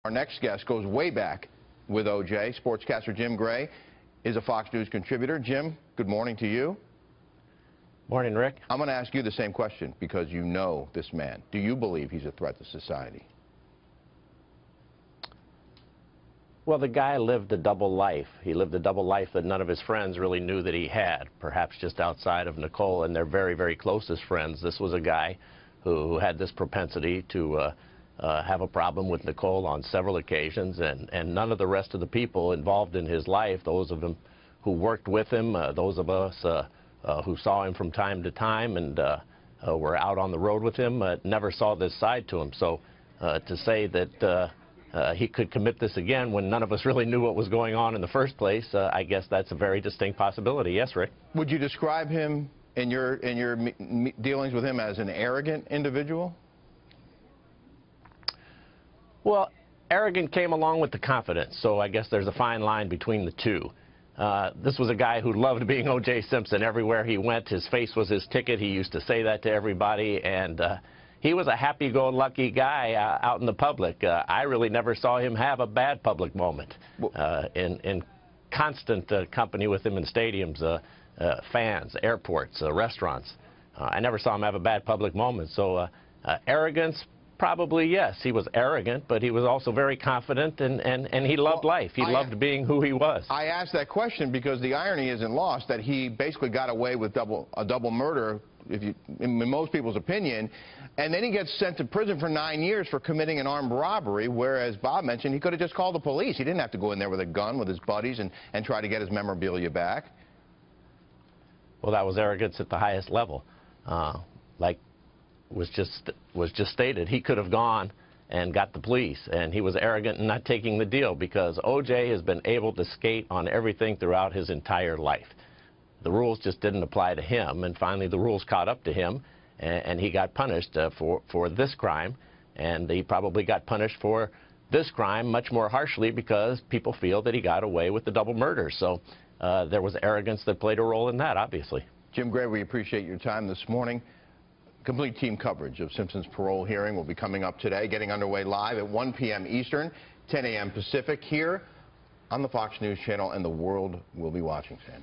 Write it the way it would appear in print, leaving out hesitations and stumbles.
Our next guest goes way back with OJ. Sportscaster Jim Gray is a Fox News contributor. Jim, good morning to you. Morning, Rick. I'm going to ask you the same question because you know this man. Do you believe he's a threat to society? Well, the guy lived a double life. He lived a double life that none of his friends really knew that he had, perhaps just outside of Nicole and their very, very closest friends. This was a guy who had this propensity to have a problem with Nicole on several occasions, and none of the rest of the people involved in his life, those of them who worked with him, those of us who saw him from time to time and were out on the road with him, never saw this side to him. So to say that he could commit this again when none of us really knew what was going on in the first place, I guess that's a very distinct possibility. Yes, Rick? Would you describe him in your dealings with him as an arrogant individual? Well, arrogant came along with the confidence, so I guess there's a fine line between the two. This was a guy who loved being OJ Simpson. Everywhere he went, his face was his ticket. He used to say that to everybody, and he was a happy-go-lucky guy out in the public. I really never saw him have a bad public moment. In constant company with him in stadiums, fans, airports, restaurants. I never saw him have a bad public moment. So arrogance, probably yes. He was arrogant, but he was also very confident, and he loved life. He loved being who he was. I asked that question because the irony isn't lost that he basically got away with a double murder, in most people's opinion, and then he gets sent to prison for 9 years for committing an armed robbery, whereas Bob mentioned he could have just called the police. He didn't have to go in there with a gun with his buddies and try to get his memorabilia back. Well, that was arrogance at the highest level. Like was just stated, he could have gone and got the police, and he was arrogant in not taking the deal because OJ has been able to skate on everything throughout his entire life. The rules just didn't apply to him, and finally the rules caught up to him, and he got punished for this crime, and he probably got punished for this crime much more harshly because people feel that he got away with the double murder. So there was arrogance that played a role in that, obviously. Jim Gray, we appreciate your time this morning. Complete team coverage of Simpson's parole hearing will be coming up today, getting underway live at 1 p.m. Eastern, 10 a.m. Pacific, here on the Fox News Channel, and the world will be watching, Sam.